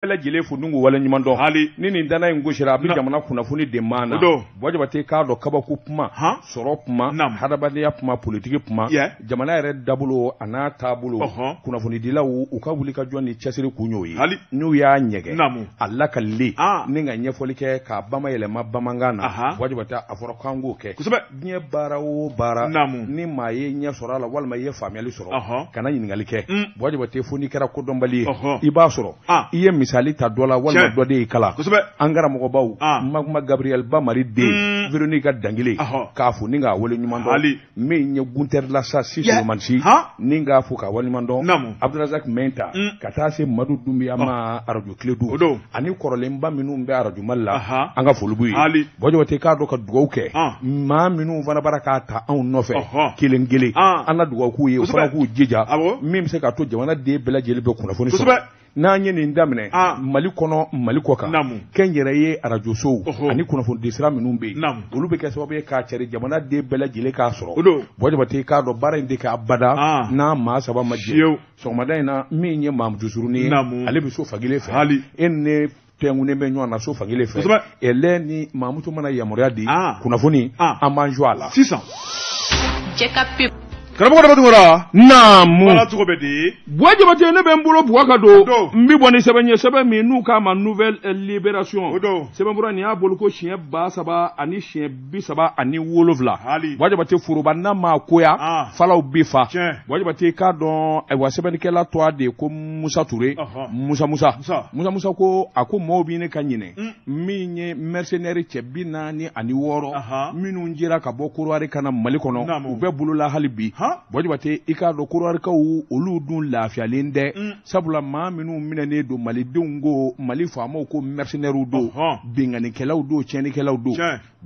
la jele fu nungu wala nyuman do hali nini dana ngosira bi jamana kunnafoni de mana bojabate ka do kabaku kuma soro kuma hadabadiya kuma politique kuma jamana yɛrɛ dabulo ana tabulo kunnafoni dilaw u ka wuli ka jɔn ni cɛsiri kunyo ye n'u y'a ɲɛgɛ alla ka le ni ka ɲɛfɔli kɛ ka bama yɛlɛma bamankan na bojabate a fɔra kan k'o kɛ diɲɛ baara o baara ni maa ye ɲɛ sɔrɔ a la walima i ye faamuyali sɔrɔ kana ɲininkali kɛ bojabate fo n'i kɛra kodɔnbali ye i b'a sɔrɔ i ye misali ta dɔ la walima dɔ de y'i kala an karamɔgɔbaw Maguma Gabriel Bamari den Véronique Dangile k'a fo ni k'a wale ɲuman dɔn min ye Gunter Lassa Solomansi ni k'a fo k'a wale ɲuman dɔn Abdourazak Menta ka taa se Madu Dumbiya ma radio tile du ani kɔrɔlenba minnu bɛ radio Mali la an ka foli b'u ye bɔjɔte k'a dɔn ka dugawu kɛ maa minnu fana bara k'a ta anw nɔfɛ kelen kelen an ka dugawu k'u ye o fana k'u jija min bɛ se k'a to jamana den bɛɛ lajɛlen bɛ kunnafoni sɔrɔ n'an ye nin daminɛ Mali kɔnɔ Mali kɔ kan kɛn yɛrɛ ye radio sow ani kunnafoni disira minnu bɛ yen olu bɛ kɛ sababu ye k'a cari jamana den bɛɛ lajɛlen k'a sɔrɔ bɔjɔte k'a dɔn baara in de k'a bada n'a maa saba ma jɛ sɔgɔmada in na min ye Mamudu Zuruni ye ale bɛ so fankelen fɛ e ne tɛnkunnen bɛ ɲɔgɔn na so fankelen fɛ ɛlɛ ni Mamudu mana yamaruya di kunnafoni an b'an jɔ a la sisan karamɔgɔ dama tugura naamu wala cogo bɛ di bɔjabate ne bɛ n bolo buwa ka don n bi bɔ ni sɛbɛn ye sɛbɛn min n'u k'a ma nouvelle libération sɛbɛn bɔra nin y'a bolo ko siɲɛ 30 ani siɲɛ 37 bɔjabate foroba n'a ma koya falaw bi fa bɔjabate k'a dɔn ayiwa sɛbɛnnikɛla tɔ de ko Musa Ture Musa ko a ko mɔɔw bi ne ka ɲinɛ min ye mercenaire cɛ 46 minnu jɛra ka bɔ Korowari ka na Mali kɔnɔ u bɛɛ bolola hali bi bɔjabate i k'a dɔn Korowarikaw olu dun lafiyalen dɛ sabula maa minnu minɛnen don malidenw ko Mali faamaw ko mercenaires don binganikɛlaw don tiɲɛnikɛlaw don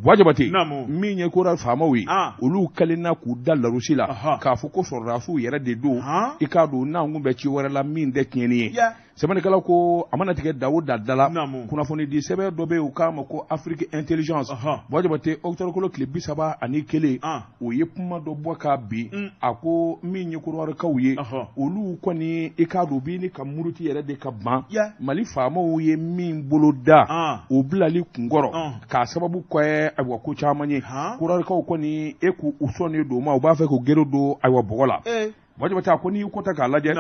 bɔjabate min ye Korowari faamaw ye olu kalenna k'u da larusi la k'a fɔ ko sɔrɔdasiw yɛrɛ de don i k'a dɔn n'an kun bɛ ci wɛrɛ la min tɛ tiɲɛni ye sɛbɛnnikɛlaw ko a mana tigɛ Dawo Dala kunnafoni di sɛbɛn dɔ bɛ yen u k'a ma ko Afrique Intelligence bɔjabate octobre tile 31 o ye kuma dɔ bɔ k'a bin a ko min ye Korowarikaw ye olu kɔni i k'a dɔn bi ni ka muruti yɛrɛ de ka ban Mali faamaw ye min bolo da o bilali kunkɔrɔ k'a sababu kɛ ayiwa ko caman ye Korowarikaw kɔni e k'u sɔnnen don ma u b'a fɛ k'u gere don ayiwa bɔgɔ la bɔjabate a ko n'i kɔta k'a lajɛ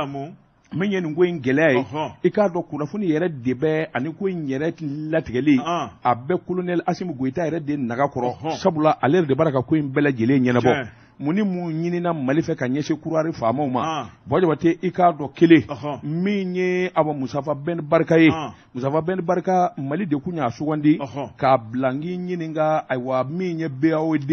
min ye nin ko in gɛlɛya ye i k'a dɔn kunnafoni yɛrɛ de bɛ ani ko in yɛrɛ latigɛli a bɛ colonel Asimu Goyita yɛrɛ de naga kɔrɔ sabula ale yɛrɛ de b'a ka ko in bɛɛ lajɛlen ɲɛnabɔ mun ni mun ɲinina Mali fɛ ka ɲɛsin Korowari faamaw ma bɔjabate i k'a dɔn kelen min ye awa Musafa Ben Barka ye Musafa Ben Barka Mali de kun y'a sugandi k'a bila n k'i ɲininka ayiwa min ye BAOD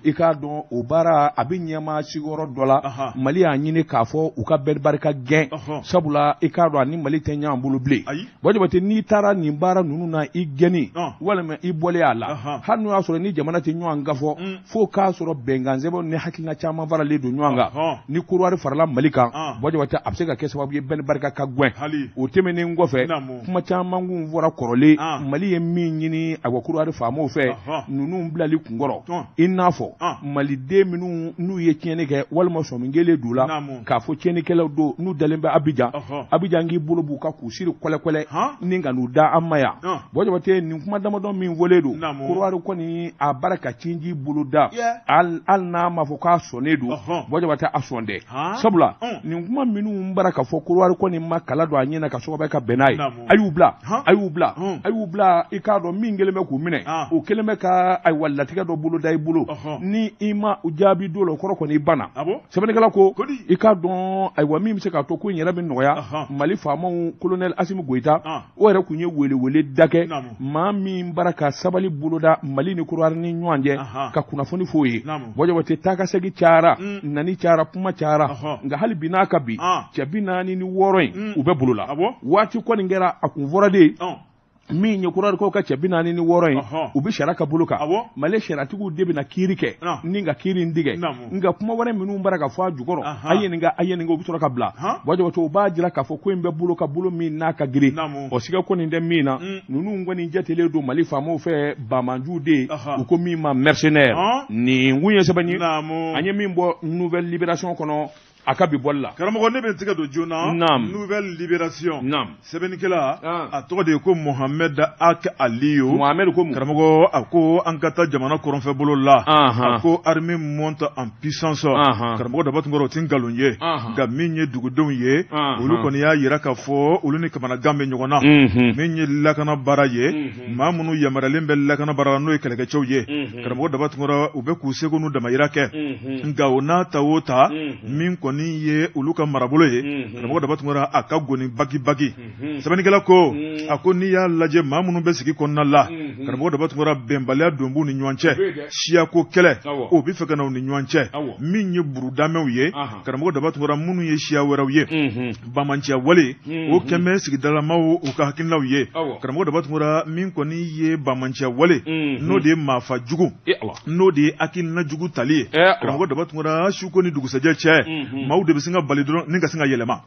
i k'a dɔn o baara a bɛ ɲɛmaa sigiyɔrɔ dɔ la Mali y'a ɲini k'a fɔ u ka Ben Barka gɛn sabula i k'a dɔn ani Mali tɛ ɲɔgɔn bolo bilen bɔjabate n'i taara nin baara ninnu na i gɛnni walima i bɔlen a la hali n'o y'a sɔrɔ ni jamana tɛ ɲɔgɔn gafɔ fo k'a sɔrɔ bɛnkan sɛbɛnw ni hakilina caman faralen don ɲɔgɔn kan ni Korowari farala Mali kan bɔjabate a bɛ se ka kɛ sababu ye Ben Barka ka gɛn o tɛmɛnen kɔfɛ kuma caman kun fɔra kɔrɔlen Mali ye min ɲini ayiwa Korowari faamaw fɛ ninnu bilali kunkɔrɔ i n'a fɔ Maliden minnu n'u ye tiɲɛni kɛ walima sɔmin d'u la k'a fɔ tiɲɛnikɛlaw don n'u dalen bɛ Abidjan k'i bolo b'u ka k'u siri kɔlɛkɔlɛ ni ka n'u da an ma yan bɔjabate nin kuma damadɔ min fɔlen don Korowari kɔni a bara ka cinji bolo da hali n'a ma fɔ k'a sɔnnen don bɔjabate a sɔn dɛ sabula nin kuma minnu bara ka fɔ Korowari kɔni ma kala don a ɲɛna ka sɔgɔbɛ ka bɛn n'a ye a y'u bila i k'a dɔn min kelen bɛ k'u minɛ o kelen bɛ ka ayiwa latigɛ dɔ bolo da i bolo ni i ma u jaabi don la o kɔrɔ kɔni i banna sɛbɛnnikɛla ko i k'a dɔn ayiwa min bɛ se k'a to ko in yɛrɛ bɛ nɔgɔya Mali faamaw colonel Asimu Goyita o yɛrɛ kun ye welewele da kɛ maa min bara ka sabali boloda Mali ni Korowari ni ɲɔgɔn cɛ ka kunnafoni f'o ye bɔjabate taakasegin cayara nani cayara kuma cayara nka hali bi n'a ka bi cɛ 46 in u bɛ bolo la waati kɔni kɛra a kun fɔra de min ye Korowarikaw ka cɛ 46 in u bɛ sariya ka bolo kan Mali sariyatigiw de bɛna kiiri kɛ ni ka kiiri in tigɛ nka kuma wɛrɛ minnu bara ka fɔ a jukɔrɔ a ye nin kɛ u bɛ sɔrɔ ka bila bɔjabate u b'a jira k'a fɔ ko in bɛ bolo ka bolo min n'a ka girin o siga kɔni tɛ min na ninnu kɔni jatelen don Mali faamaw fɛ bamanjuw de u ko min ma mercenaire nin kun ye sɛbɛn ye an ye min bɔ nouvelle libération kɔnɔ akabi bolla karamɔgɔ ne bɛ tigɛ don joona nouvelle libération sɛbɛnnikɛla a tɔgɔ de ye ko Mohamed Ak Aliyu karamɔgɔ a ko an ka taa jamana kɔrɔnfɛ bolo la a ko armée monte en puissance karamɔgɔ daba tun kɔrɔ o tɛ nkalon ye nka min ye dugudenw ye olu kɔni y'a yira k'a fɔ olu ni kamanagan bɛ ɲɔgɔn na min ye lakana baara ye maa minnu yamaruyalen bɛ lakana baara la n'o ye kɛlɛkɛcɛw ye karamɔgɔ daba tun kɔrɔ u bɛ k'u seko n'u damayira kɛ nka o n'a ta o ta min kɔni ye olu ka marabolo ye karamɔgɔ daba tun kɔrɔ a ka goni bagi sɛbɛnnikɛla ko a ko n'i y'a lajɛ maa minnu bɛ sigi kɔnɔna la karamɔgɔ daba tun kɔrɔ bɛnbaliya don b'u ni ɲɔgɔn cɛ siyako kɛlɛ o bɛ fɛ ka na u ni ɲɔgɔn cɛ min ye burudamɛw ye karamɔgɔ daba tun kɔrɔ minnu ye siya wɛrɛw ye bamanciya wale o kɛmɛ sigidalamaw u ka hakilinaw ye karamɔgɔ daba tun kɔrɔ min kɔni ye bamanciya wale n'o de ye maafa jugu n'o de ye hakilina jugu tali ye karamɔgɔ daba tun kɔrɔ suko ni dugusɛjɛ cɛ maaw de bɛ se ka bali dɔrɔn ni ka se ka yɛlɛma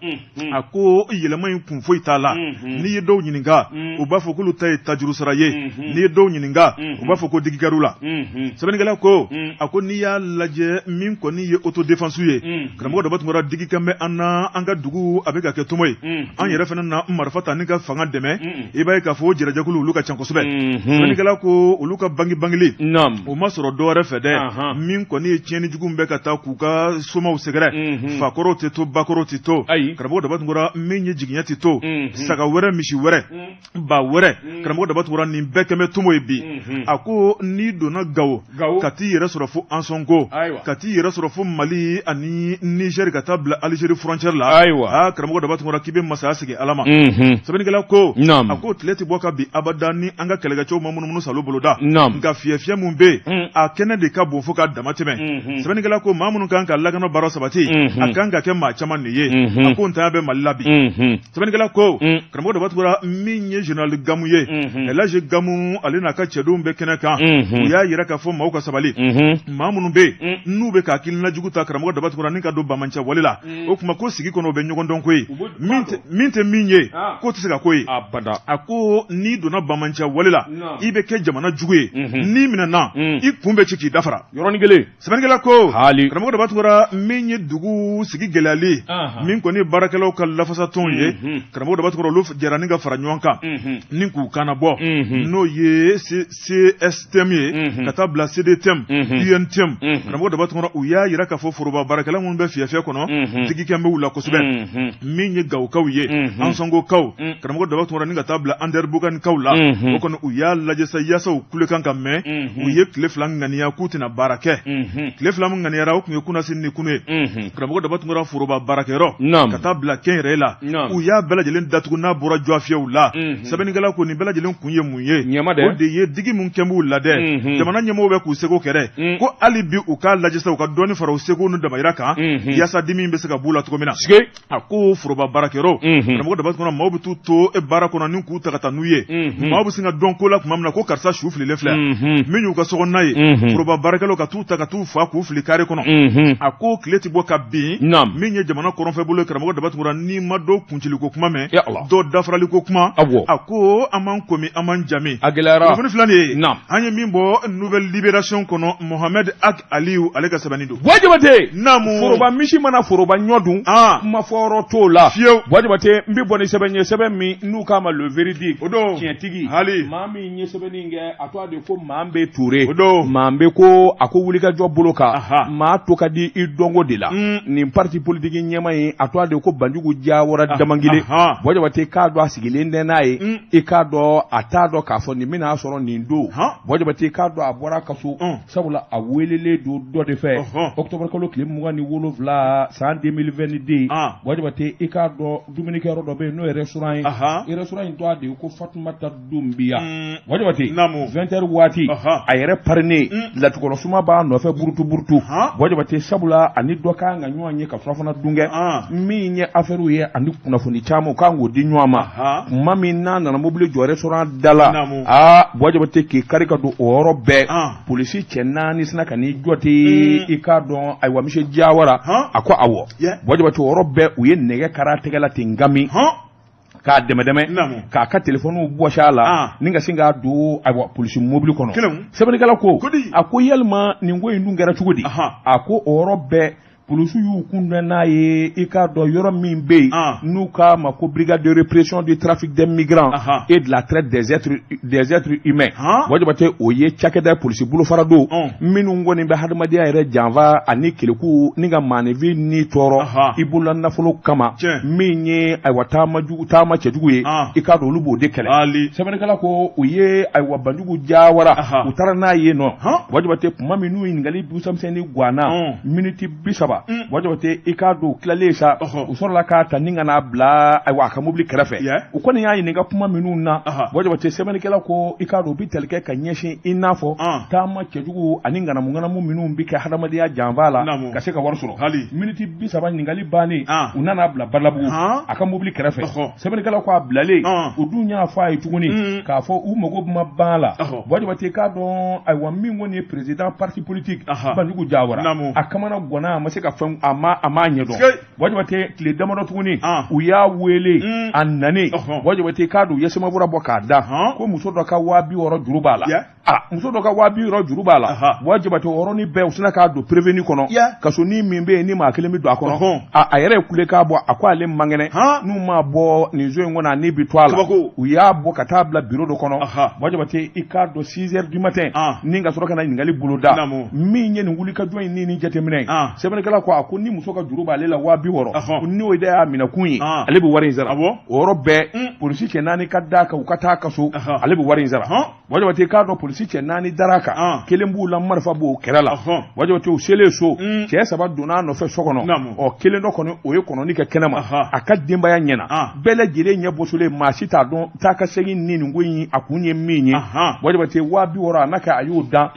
a ko yɛlɛma in kun foyi t'a la n'i ye dɔw ɲininka u b'a fɔ k'olu ta ye tajuru sara ye n'i ye dɔw ɲininka u b'a fɔ ko digigɛr'u la sɛbɛnnikɛla ko a ko n'i y'a lajɛ min kɔni ye autodéfense ye karamɔgɔ daba tun kɔrɔ digi kan bɛ an ka dugu a bɛ ka kɛ tomo ye an yɛrɛ fana na marifa ta ni ka fanga dɛmɛ i b'a ye k'a fɔ jɛrɛjɛkulu olu ka ca kosɛbɛ sɛbɛnnikɛla ko olu ka bangeli o ma sɔrɔ dɔwɛrɛ fɛ dɛ min kɔni ye tiɲɛni jugu bɛ ka taa k'u ka somaw sɛgɛrɛ fakɔrɔw tɛ to bakɔrɔw tɛ to karamɔgɔ daba tun kɔrɔ min ye jigiɲɛ tɛ to saga wɛrɛ misi wɛrɛ ba wɛrɛ karamɔgɔ daba tun kɔrɔ nin bɛɛ kɛmɛ tomo ye bi a ko n'i donna Gawo ka t'i yɛrɛ sɔrɔ fo Ansongo ka t'i yɛrɛ sɔrɔ fo Mali ani Niger ka taa bila Algérie frontière la karamɔgɔ daba tun kɔrɔ k'i bɛ masaya sigi Ala ma sɛbɛnnikɛla ko a ko tile tɛ bɔ ka bi abada ni an ka kɛlɛkɛcɛw ma munumunu salo boloda nka fiyɛfiyɛ mun bɛ yen a kɛnɛ de ka bon fo ka dama tɛmɛ sɛbɛnnikɛla ko maa minnu kan ka lakana baara sabati a kan ka kɛ maa caman de ye a ko ntanya bɛ Mali la bi sɛbɛnnikɛla ko karamɔgɔ daba tun kɔrɔ min ye général Gamu ye Elhaji Gamu ale n'a ka cɛdenw bɛ kɛnɛ kan u y'a yira k'a fɔ maaw ka sabali maa minnu bɛ yen n'u bɛ ka hakilina jugu ta karamɔgɔ daba tun kɔrɔ ni ka don bamanciya wale la o tuma ko sigi kɔnɔ o bɛ ɲɔgɔn dɔn ko ye min tɛ min ye k'o tɛ se ka ko ye a ko n'i donna bamanciya wale la i bɛ kɛ jamana jugu ye n'i minɛna i kun bɛ ci k'i dafara yɔrɔnin kelen sɛbɛnnikɛla ko karamɔgɔ daba tun kɔrɔ min ye dugu sigi gɛlɛyali min kɔni baarakɛlaw ka lafasatɔnw ye karamɔgɔ daba tun kɔrɔ olu jɛra ni ka fara ɲɔgɔn kan ni k'u kana bɔ n'o ye CSTM ye ka taa bila CDTM UNTM karamɔgɔ daba tun kɔrɔ u y'a yira k'a fɔ foroba baarakɛla minnu bɛ fiyɛfiyɛ kɔnɔ digikɛn bɛ u la kosɛbɛ min ye Gawukaw ye Ansongokaw karamɔgɔ daba tun kɔrɔ ni ka taa bila Anderbuganikaw la o kɔni u y'a lajɛ sa yaasa u kulekan ka mɛn u ye tile fila ŋaniya k'u tɛna baara kɛ tile fila min ŋaniyara o tun ye kunasini ni kunu ye karamɔgɔ daba tun kɔrɔ foroba baarakɛyɔrɔ ka taa bila kɛnyɛrɛye la u y'a bɛɛ lajɛlen datugu n'a bɔra jɔfiyɛw la sɛbɛnnikɛla ko nin bɛɛ lajɛlen kun ye mun ye o de ye digi mun kɛn b'u la dɛ jamana ɲɛmɔgɔw bɛ k'u seko kɛ ko hali bi u k'a lajɛ sa u ka dɔɔni fara u seko n'u damayira kan yaasa dimi bɛ se ka b'u la cogo min na a ko foroba baarakɛyɔrɔ karamɔgɔ daba tun kɔrɔ maaw bɛ t'u to baara kɔnɔ ni k'u ta ka taa n'u ye maaw bɛ se ka dɔn ko la tuma min na ko karisa su fililen filɛ min y'u ka sokɔnɔna ye foroba baarakɛlaw ka t'u ta ka t'u fa k'u fili kare kɔnɔ a ko tile tɛ bɔ ka bin min ye jamana kɔrɔnfɛ bolo karamɔgɔ daba tun kɔrɔ n'i ma dɔw kunciliko kuma mɛn dɔw dafaraliko kuma a ko an m'an komi an m'an jami kunnafoni filanin ye an ye min bɔ nouvelle libération kɔnɔ Mohamed Ak Aliyu ale ka sɛbɛnni don Wajabate foroba misi mana foroba ɲɔ dun kuma fɔ yɔrɔ t'o la fiyewu Wajabate n bɛ bɔ ni sɛbɛn ye sɛbɛn min n'u k'a ma le véridique o don tiɲɛtigi maa min ye sɛbɛnni kɛ a tɔgɔ de ko maa bɛ Ture o don maa bɛ ko a ko wulikajɔ bolo kan maa to ka di i dɔnko de la nin parti politique ɲɛma in a tɔgɔ de ko Banjugu Jawara Damangile Wajabate k'a dɔn a sigilen tɛ n'a ye i k'a dɔn a t'a dɔn k'a fɔ nin bɛna sɔrɔ nin don Wajabate k'a dɔn a bɔra ka so sabula a welelen don dɔ de fɛ octobre kalo tile 27 san 2022 Wajabate i k'a dɔn dumunikɛyɔrɔ dɔ bɛ yen n'o ye restaurant ye restaurant in tɔgɔ de ye ko Fatumata Dumbiya Wajabate 20h waati a yɛrɛ parrainer latukɔnɔ suma b'a nɔfɛ burutu Wajabate sabula ani dɔ kan ka ɲɔgɔn ye ka surafana dun kɛ min ye affaire ye ani kunnafoni caman kan k'o di ɲɔgɔn ma kuma min n'a nana mobili jɔ restaurant da la Wajabate k'i kari ka don o yɔrɔ bɛɛ polisi cɛ 4 sina ka n'i jɔ ten i k'a dɔn ayiwa monsieur Jawara a ko awɔ Wajabate o yɔrɔ bɛɛ u ye nɛgɛ kara tɛgɛ la ten ngami k'a dɛmɛ k'a ka téléphone bɔsi a la ni ka sin k'a don ayiwa polisi mobili kɔnɔ sɛbɛnnikɛla ko a ko yalima nin ko in dun kɛra cogo di a ko o yɔrɔ bɛɛ policiers y'u kunda n'a ye i k'a dɔn yɔrɔ min bɛ yen n'u k'a ma ko brigade de répression du trafic des migrants et de la traite des êtres humains wajabate o ye cakɛda polisi bolofara don minnu kɔni bɛ hadamadenya yɛrɛ janfa ani keleku ni ka maanifin ni tɔɔrɔ i bolola nafolo kama min ye ayiwa taama cɛjugu ye i k'a dɔn olu b'o de kɛlɛ sɛbɛnnikɛla ko u ye ayiwa banjugu jawara u taara n'a ye nɔ wajabate tuma min n'u ɲininkali busamisɛnnin guwana miniti 30 wajabate i k'a dɔn u tilalen sa u sɔrɔla k'a ta ni ka n'a bila ayiwa a ka mobili kɛrɛfɛ u kɔni y'a ɲininka kuma minnu na wajabate sɛbɛnnikɛla ko i k'a dɔn u bɛ tali kɛ ka ɲɛsin i n'a fɔ taama cɛjugu ani ŋanamu minnu bɛ kɛ hadamadenya janfa la ka se ka wari sɔrɔ miniti 30 ɲininkali bannen u nana bila balabugu a ka mobili kɛrɛfɛ sɛbɛnnikɛla ko a bilalen u dun y'a fɔ a ye tuguni k'a fɔ u mago ma ban la wajabate k'a dɔn ayiwa min kɔni ye président parti politique Banjugu Jawara a kamana gwana a ma se ka fɛn a ma ɲɛdɔn wajabate tile damadɔ tuguni u y'a wele a nane wajabate k'a dɔn yasemabura bɔ k'a da ko muso dɔ ka 200 juru b'a la muso dɔ ka 200 juru b'a la wajabate o yɔrɔnin bɛɛ u sina k'a don prévenu kɔnɔ kasoni min bɛ yen ni maa kelen bɛ don a kɔnɔ a yɛrɛ ye kule k'a bɔ a ko ale man kɛnɛ n'u ma bɔ nin zo in kɔnɔ a ni bi to a la u y'a bɔ ka taa bila bureau dɔ kɔnɔ wajabate i k'a dɔn 6 heures du matin ni ka sɔrɔ ka na ɲininkali boloda min ye nin wulikajɔ in ni jateminɛ sɛbɛnnikɛla ko a ko ni muso ka juru b'ale la 200 ko n'o de y'a minɛkun ye ale bɛ wari in sara o yɔrɔ bɛɛ polisi cɛ 4 ka d'a kan u ka taa kaso ale bɛ wari in sara wajabate k'a dɔn polisi cɛ 4 dara a kan kelen b'u la marifa b'o kɛrɛ la wajabate u selen so cɛ 3 donna a nɔfɛ so kɔnɔ kelen dɔ kɔni o ye kɔnɔni kɛ kɛnɛma a ka denbaya ɲɛna bɛɛ lajɛlen ɲɛ bosolen maa si t'a dɔn taa ka segin ni nin ko in a kun ye min ye wajabate 200 a n'a kɛ a y'o dan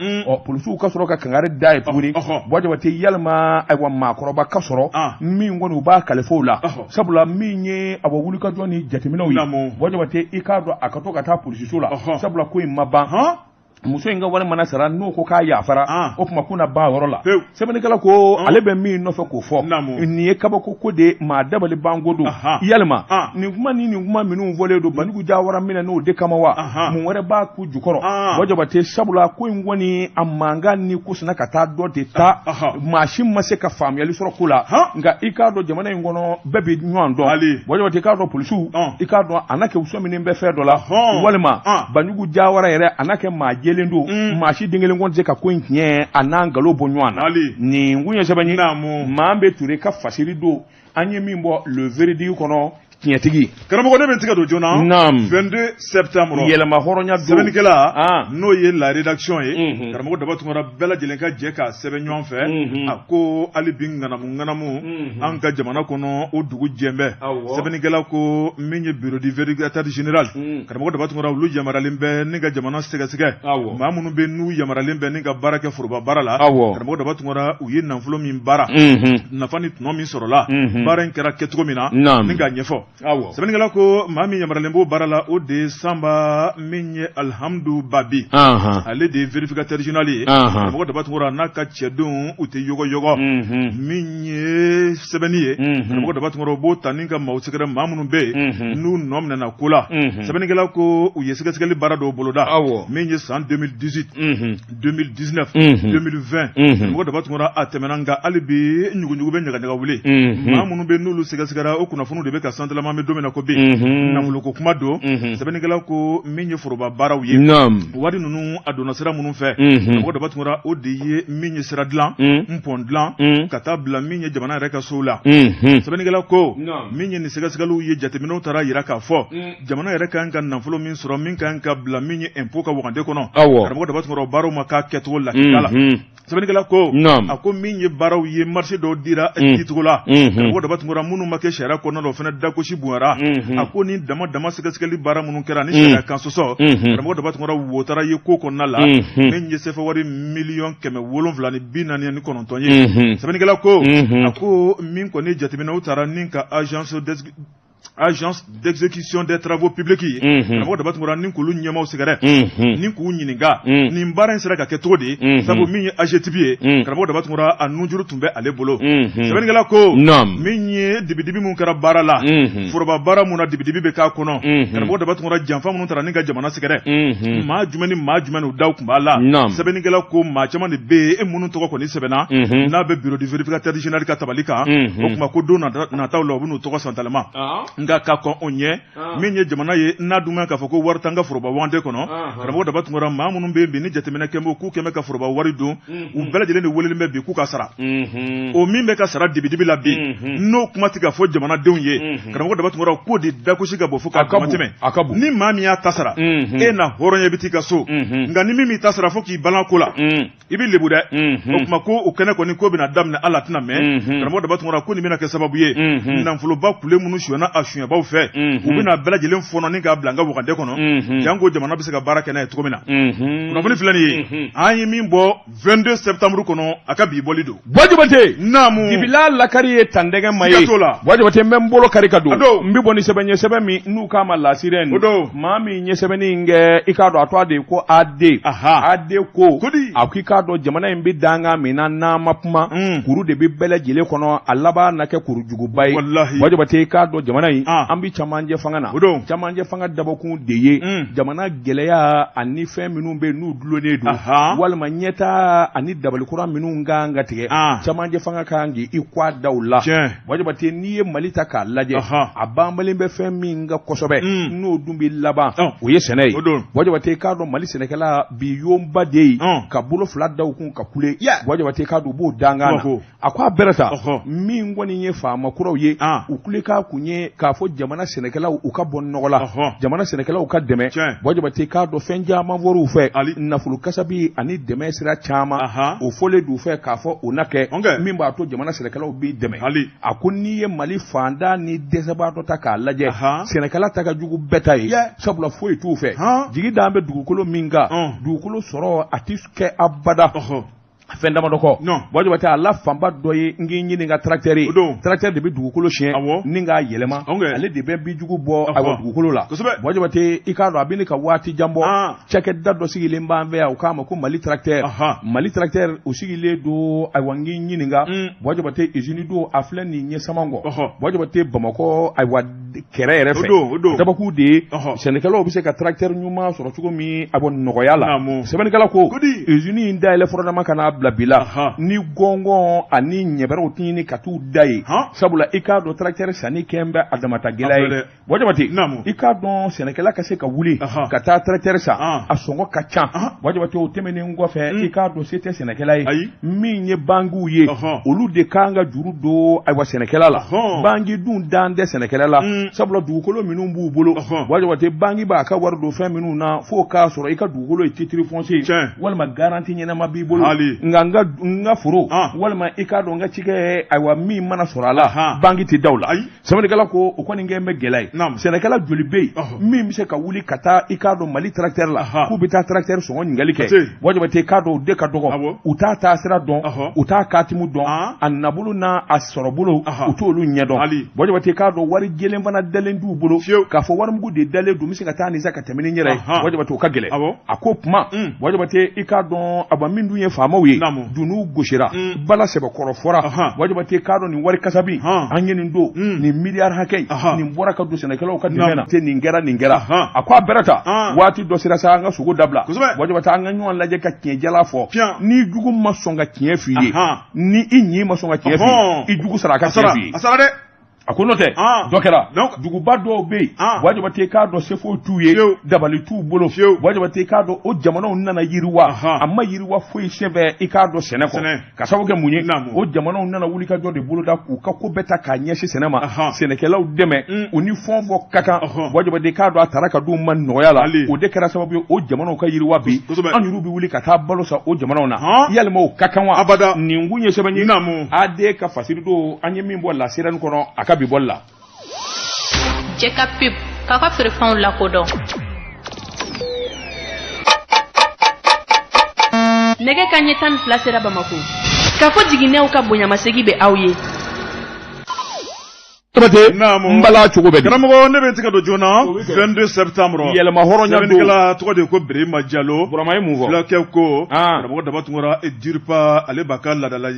polisiw ka sɔrɔ ka kangari da ye tuguni wajabate yalima ayiwa maakɔrɔba ka sɔrɔ min kɔni u b'a kalifaw la sabula min ye a wulikajɔ ni jateminɛw ye wajabate i k'a dɔn a ka to ka taa polisiso la sabula ko in ma ban muso in ka wari mana sara n'o ko k'a yafara o tuma ko na ban yɔrɔ la sɛbɛnnikɛla ko ale bɛ min nɔfɛ k'o fɔ nin ye kabako ko de maa dabali banko don yalima nin kuma minnu fɔlen don Banjugu Jawara minɛ n'o de kama wa mun wɛrɛ b'a ku jukɔrɔ wajabate sabula ko in kɔni a mankan ni ko sina ka taa dɔ de ta maa si ma se ka faamuyali sɔrɔ ko la nka i k'a dɔn jamana in kɔnɔ bɛɛ bɛ ɲɔgɔn dɔn wajabate k'a dɔn polisiw i k'a dɔn a na kɛ usɔ minnu bɛ fɛn dɔ la walima Banjugu Jawara yɛrɛ a na kɛ maa jɛlen don maa si den kelen kɔni tɛ ka ko in tiɲɛ a n'an nkalon bɔ ɲɔgɔn na nin kun ye sɛbɛn ye maa bɛ Ture ka fasiri don an ye min bɔ le verdict kɔnɔ tiɲɛtigi karamɔgɔ ne bɛ tigɛ don joona 22 septembre yɛlɛma hɔrɔnya don sɛbɛnnikɛla n'o ye la rédaction ye karamɔgɔ Daba Tunkara bɛɛ lajɛlen ka jɛ ka sɛbɛn ɲɔgɔn fɛ a ko hali bi ŋanamu an ka jamana kɔnɔ o dugu jɛnbɛ sɛbɛnnikɛla ko min ye bureau du vérificateur général karamɔgɔ Daba Tunkara olu yamaralen bɛ ni ka jamana sɛgɛsɛgɛ maa minnu bɛ n'u yamaralen bɛ ni ka baara kɛ foroba baara la karamɔgɔ Daba Tunkara u ye nafolo min baara nafa ni tɔnɔ min sɔrɔla baara in kɛra kɛcogo min na ni k'a ɲɛfɔ sɛbɛnnikɛla ko maa min yamaralen b'o baara la o de Sanba min ye Alhamdu Babi ale de ye vérificateur général ye karamɔgɔ Daba Tunkara n'a ka cɛdenw u tɛ yɔgɔyɔgɔ min ye sɛbɛnni ye karamɔgɔ Daba Tunkara o b'o ta ni ka maaw sɛgɛrɛ maa minnu bɛ yen n'u nɔ minɛna ko la sɛbɛnnikɛla ko u ye sɛgɛsɛgɛli baara dɔw boloda min ye san 2018 2019 2020 karamɔgɔ Daba Tunkara a tɛmɛna nka hali bi ɲuguɲugu bɛ ɲagaɲaga wuli maa minnu bɛ n'olu sɛgɛsɛgɛra o kunnafoniw de bɛ ka santalama bɛ don min na ko bi nafoloko kuma don sɛbɛnnikɛla ko min ye foroba baaraw ye wari ninnu a donna sira minnu fɛ karamɔgɔ Daba Tunkara o de ye min ye sira dilan pont dilan ka taa bila min ye jamana yɛrɛ ka sow la sɛbɛnnikɛla ko min ye nin sɛgɛsɛgɛliw ye jateminɛw taara yira k'a fɔ jamana yɛrɛ kan ka nafolo min sɔrɔ min kan ka bila min ye impôt ka wagande kɔnɔ karamɔgɔ Daba Tunkara baaraw ma k'a kɛcogo lakika la sɛbɛnnikɛla ko a ko min ye baaraw ye marché dɔw dira dicogo la karamɔgɔ Daba Tunkara minnu ma kɛ sariya kɔnɔna la o fana dagosi bonyara a ko ni dama sɛgɛsɛgɛli baara minnu kɛra ni sariya kan sɔsɔ karamɔgɔ Daba Tunkara wotara ye ko kɔnɔna la min ye sɛfɛ wari 749 ye sɛbɛnnikɛla ko a ko min kɔni jateminɛw taara ni ka agence agence d'exécution des travaux publics karamɔgɔ daba tungura nin k'olu ɲɛmaw sɛgɛrɛ nin k'u ɲininka nin baara in sera ka kɛ cogo di sabu min ye AGETIP ye karamɔgɔ daba tungura a nujuru tun bɛ ale bolo sɛbɛnnikɛla ko min ye dibidibi mun kɛra baara la foroba baara mun na dibidibi bɛ k'a kɔnɔ karamɔgɔ daba tungura janfa minnu taara ni ka jamana sɛgɛrɛ maa jumɛn ni maa jumɛn u daw tun b'a la sɛbɛnnikɛla ko maa caman de bɛ yen e minnu tɔgɔ kɔni sɛbɛnna n'a bɛ bureau du vérificateur général ka tabali kan o tuma ko don nataw la u bɛ n'u tɔgɔ santalama nka ka kɔn o ɲɛ min ye jamana ye n'a dun k'a fɔ ko wari t'an ka foroba wante kɔnɔ karamɔgɔ daba tungura maa minnu bɛ yen bi ni jateminɛ kɛ k'u kɛmɛ ka foroba wari dun u bɛɛ lajɛlen de welelen bɛ bi k'u ka sara o min bɛ ka sara dibidibi la bi n'o kuma tɛ ka fɔ jamanadenw ye karamɔgɔ daba tungura k'o de dagosi ka bɔ fo k'a dama tɛmɛ ni maa min y'a ta sara e na hɔrɔnya bɛ t'i ka so nka ni min m'i ta sara fo k'i balan ko la i bɛ lebu dɛ o tuma ko o kɛnɛ kɔni ko bɛna daminɛ ala tɛna mɛn karamɔgɔ daba tungura ko nin bɛna kɛ sababu ye nafoloba kule minnu suyana a suɲɛbaw fɛ u bɛna bɛɛ lajɛlen fɔnɔ ni k'a bila n ka wagade kɔnɔ janko jamana bɛ se ka baara kɛ n'a ye cogo min na kunnafoni filɛ nin ye an ye min bɔ 22 septembre kɔnɔ a ka bi bɔli don Wajibate naamu dibila lakari ye tandɛgɛ ma ye Wajibate n bɛ n bolo kari ka don n bɛ bɔ ni sɛbɛn ɲɛ sɛbɛn min n'u k'a ma lasirɛ maa min ɲɛ sɛbɛnni in kɛ i k'a dɔn a tɔ a de ko AD ko a ko i k'a dɔn jamana in bɛ danga min na n'a ma kuma kuru de bɛ bɛɛ lajɛlen kɔnɔ a laban na kɛ kuru juguba ye Wajibate i k'a dɔn jamana in an bɛ camancɛ fanga na camancɛ fanga dabɔkun de ye jamana gɛlɛya ani fɛn minnu bɛ n'u dulonnen don walima ɲɛtaa ani dabalikura minnu kan ka tigɛ camancɛ fanga kan k'i kɔ a daw la Wajibate n'i ye Mali ta k'a lajɛ a banbalen bɛ fɛn min ka kosɛbɛ n'o dun bɛ laban o ye sɛnɛ ye Wajibate k'a dɔn Mali sɛnɛkɛla bi yonba de ye ka bolo fila daw kun ka kule Wajibate k'a dɔn u b'o dangan na a ko a bɛrɛ sa min kɔni ye faama kuraw ye u kule k'a kun ye k'a fɔ jamana sɛnɛkɛlaw u ka bɔ nɔgɔ la jamana sɛnɛkɛlaw ka dɛmɛ Wajibate k'a dɔn fɛn caman fɔr'u fɛ nafolo kasabi ani dɛmɛ sira caman o fɔlen d'u fɛ k'a fɔ o na kɛ min b'a to jamana sɛnɛkɛlaw b'i dɛmɛ a ko n'i ye Mali fanda ni dɛsɛbaatɔ ta k'a lajɛ sɛnɛkɛla ta ka jugu bɛɛ ta ye sabula foyi t'u fɛ jigi d'an bɛ dugukolo min kan dugukolo sɔrɔ a tɛ kɛ abada fɛn damadɔ kɔ Wajibate a la fanba dɔ ye n k'i ɲini ka tracteur ye tracteur de bɛ dugukolo siɲɛ ni k'a yɛlɛma ale de bɛ binjugu bɔ a wa dugukolo la Wajibate i k'a dɔn a bɛ ni ka waati jan bɔ cakɛda dɔ sigilen b'an fɛ yan u k'a ma ko Mali tracteur u sigilen don ayiwa n k'i ɲininka Wajibate usine don a filɛ nin ɲɛ saman kɔ Wajibate Bamakɔ ayiwa kɛrɛ yɛrɛ fɛ dabaku de ye sɛnɛkɛlaw bɛ se ka tracteur ɲuman sɔrɔ cogo min a bɔ nɔgɔya la sɛbɛnnikɛla ko usine in dayɛlɛ fɔlɔdama ka n'a bila bi la ni gɔngɔn ani ɲɛbɛrɛw tɛ ɲini ka t'u da ye sabula i k'a dɔn tracteur sanni kɛn bɛ a damata gɛlɛya ye Wajibate i k'a dɔn sɛnɛkɛla ka se ka wuli ka taa tracteur san a sɔngɔ ka ca Wajibate o tɛmɛnen kɔfɛ i k'a dɔn se tɛ sɛnɛkɛla ye min ye bangiw ye olu de kan ka juru don ayiwa sɛnɛkɛla la bangi dun dan tɛ sɛnɛkɛla la sabula dugukolo minnu b'u bolo Wajibate bangi b'a ka wari don fɛn minnu na fo k'a sɔrɔ i ka dugukolo ye titre foncier walima garantie ɲɛnama b'i bolo n ka foro walima i k'a dɔn n ka cikɛ ayiwa min mana sɔrɔ a la bangi tɛ daw la sɛbɛnnikɛla ko o kɔni kɛn bɛ gɛlɛya ye sɛnɛkɛla joli bɛ yen min bɛ se ka wuli ka taa i k'a dɔn Mali tracteur la k'u bɛ taa tracteur sɔngɔ ɲininkali kɛ Wajibate k'a dɔn o de ka dɔgɔ u t'a taa sira dɔn u t'a katimu dɔn a nabolo n'a a sɔrɔ bolo u t'olu ɲɛdɔn Wajibate k'a dɔn wari jɛlen fana dalen t'u bolo k'a fɔ warimugu de dalen don n bɛ se ka taa nin sa ka tɛmɛ ni n yɛrɛ ye Wajibate o ka gɛlɛn a ko kuma Wajibate i k'a dɔn ayiwa min dun ye faamaw ye dunu gosira bala sɛbɛkɔrɔ fɔra Wajibate k'a dɔn nin wari kasabi an ye nin don nin miliyari hakɛ nin bɔra ka don sɛnɛkɛlaw ka dɛmɛ na nin kɛra a ko a bɛrɛ ta waati dɔ sera sa an ka sogo dabila Wajibate an ka ɲɔgɔn lajɛ ka tiɲɛ jala fɔ ni jugu ma sɔn ka tiɲɛ f'i ye ni i ɲi ma sɔn ka tiɲɛ f'i ye i jugu sara a ka tiɲɛ f'i ye a ko n'o tɛ dɔ kɛra duguba dɔw bɛ yen Wajibate k'a dɔn sefo t'u ye dabali t'u bolo Wajibate k'a dɔn o jamanaw nana yiriwa a ma yiriwa foyi senfɛ i k'a dɔn sɛnɛ kɔ ka sababu kɛ mun ye o jamanaw nana wuli ka jɔ de boloda k'u ka ko bɛɛ ta k'a ɲɛsin sɛnɛ ma sɛnɛkɛlaw dɛmɛ u ni fɛn fɔ ka kan Wajibate k'a dɔn a taara ka d'u ma nɔgɔya la o de kɛra sababu ye o jamanaw ka yiriwa bi an yɛrɛw bɛ wuli ka taa balo san o jamanaw na yalima o ka kan wa nin kun ye sɛbɛn ye AD ka fasiri don an ye min bɔ lasirani kɔnɔ a ka bi bɔli la Jeka pip k'a ka feerefɛnw lakodɔn nɛgɛ kanɲɛ 12 sera Bamako k'a fɔ jiginɛw ka bonyamasegi bɛ aw ye Tabate mbala cogo bɛ karamɔgɔ ne bɛ tigɛ don joona 22 septembre yɛlɛma hɔrɔnya don sɛbɛnnikɛla tɔgɔ de ko Birima Jalo Burama ye mun fɔ fulakɛ ko karamɔgɔ Dabatungura DIRPA ale b'a ka laadala